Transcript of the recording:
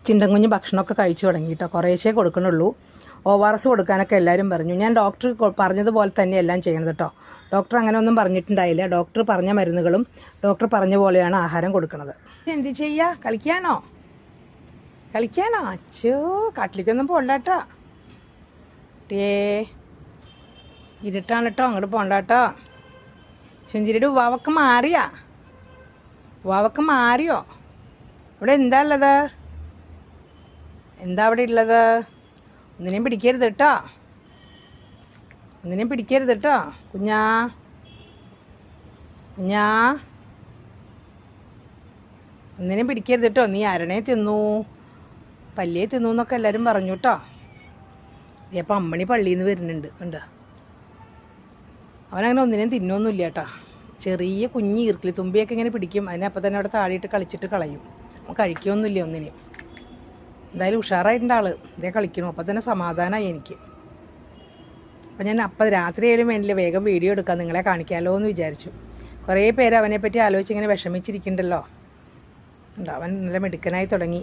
ചിണ്ടൻ കുഞ്ഞ് ഭക്ഷണമൊക്കെ കഴിച്ചു തുടങ്ങി കേട്ടോ. കുറേശ്ശേ കൊടുക്കണുള്ളൂ. ORS കൊടുക്കാനൊക്കെ എല്ലാവരും പറഞ്ഞു. ഞാൻ ഡോക്ടർ പറഞ്ഞതുപോലെ തന്നെ എല്ലാം ചെയ്യണത് കേട്ടോ. ഡോക്ടർ അങ്ങനെ ഒന്നും പറഞ്ഞിട്ടുണ്ടായില്ല. ഡോക്ടർ പറഞ്ഞ മരുന്നുകളും ഡോക്ടർ പറഞ്ഞ പോലെയാണ് ആഹാരം കൊടുക്കുന്നത്. എന്ത് ചെയ്യുക? കളിക്കാണോ? അച്ചോ, കാട്ടിലേക്കൊന്നും പോണ്ടാട്ടോ. ഇരുട്ടാണ് കേട്ടോ, അങ്ങോട്ട് പോണ്ടാട്ടോ. ശുഞ്ചിരിയുടെ ഉവാവൊക്കെ മാറിയോ? ഇവിടെ എന്താ ഉള്ളത്? എന്താ അവിടെ ഉള്ളത്? ഒന്നിനെയും പിടിക്കരുത് കേട്ടോ. കുഞ്ഞാ ഒന്നിനെയും പിടിക്കരുത് കേട്ടോ. നീ അരണേ തിന്നു, പല്ലിയെ തിന്നു എന്നൊക്കെ എല്ലാവരും പറഞ്ഞു കേട്ടോ. ഇപ്പം അമ്മണി പള്ളിയിൽ നിന്ന് വരുന്നുണ്ട് കണ്ടോ. അവനങ്ങനെ ഒന്നിനെയും തിന്നൊന്നുമില്ല കേട്ടോ. ചെറിയ കുഞ്ഞ് ഈർക്കിലി തുമ്പിയൊക്കെ ഇങ്ങനെ പിടിക്കും. അതിനപ്പം തന്നെ അവിടെ താഴെയിട്ട് കളിച്ചിട്ട് കളയും. അവൻ കഴിക്കുകയൊന്നുമില്ല ഒന്നിനെയും. എന്തായാലും ഉഷാറായിട്ടുണ്ട് ആൾ. ഇതേ കളിക്കണം. അപ്പം തന്നെ സമാധാനമായി എനിക്ക്. അപ്പം ഞാൻ രാത്രി ആയാലും വേണ്ടില്ല, വേഗം വീഡിയോ എടുക്കാം, നിങ്ങളെ കാണിക്കാമല്ലോ എന്ന് വിചാരിച്ചു. കുറേ പേര് അവനെപ്പറ്റി ആലോചിച്ച് ഇങ്ങനെ വിഷമിച്ചിരിക്കുന്നുണ്ടല്ലോ. അവൻ നല്ല മിടുക്കനായി തുടങ്ങി.